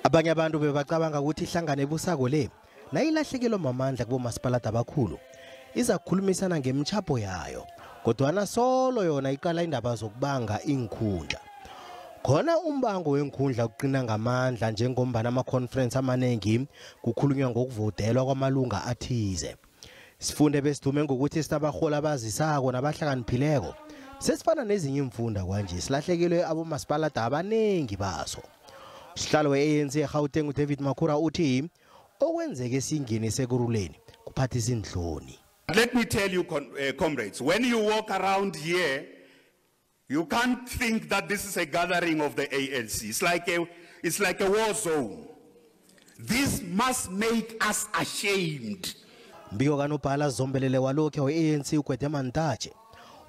Abanye abantu bebacabanga ukuthi ihlangano ebusako le nayilahlekelwa mamandla kubo masipalata abakhulu iza kukhulumisana ngemitshapo yayo, kodwana solo yona iqala indaba zokubanga iinkhundla. Khona umbango weenkhundla uqina ngamandla njengombana amakhonferensi amanengi kukhulunywa ngokuvowudelwa kwamalunga athize. Sifunde besidume ngokuthi sinabarhola abazisako nabahlakaniphileko sesifana nezinye imfunda kwanje silahlekelwe abomasipalata abanengi baso. Usihlalo we-ANC eGauteng uDavid Makhura uthi okwenzeke singenise ekuruleni kuphathisa indloni. Let me tell you, comrades, when you walk around here, you can't think that this is a gathering of the ANC. It's like a war zone. This must make us ashamed. Mbiko kanobhala zombelele walokho we-ANC uGwedema Ntatshe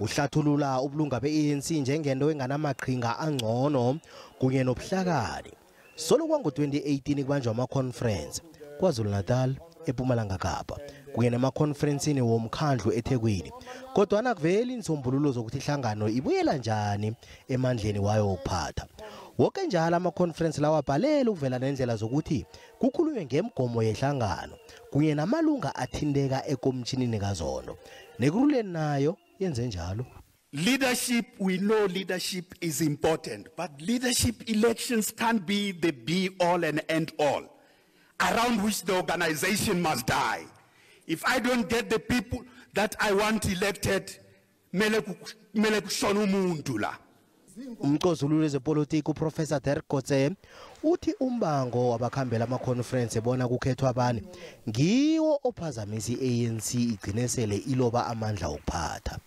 uhlathulula ubulunga be-ANC njengento enganamaqhinga angcono kunye nobuhlakani. Solo kwango-2018 kubanjwa amakhonferensi KwaZulu-Natal, eMpumalanga Kapa kunye namakhonferensini womkhandlu eThekwini, kodwana kuvela insombululo zokuthi ihlangano ibuyela njani emandleni wayo wokuphatha. Woke njalo amakhonferensi lawa abhalelwa ukuvela nendlela zokuthi kukhulunywe ngemigomo yehlangano kunye namalunga athindeka ekomitshinini kazondo. Nekuruleni nayo yenze njalo. Leadership, we know leadership is important, but leadership elections can't be the be-all and end-all, around which the organization must die. If I don't get the people that I want elected, mele kushona umuntu la. Umqozululi wezepolitiki uProfessor Derek Kotse uthi umbango wabakhambela amakhonferensi bona kukhethwa abani ngiwo ophazamisa i-ANC igcine sele iloba amandla okuphatha.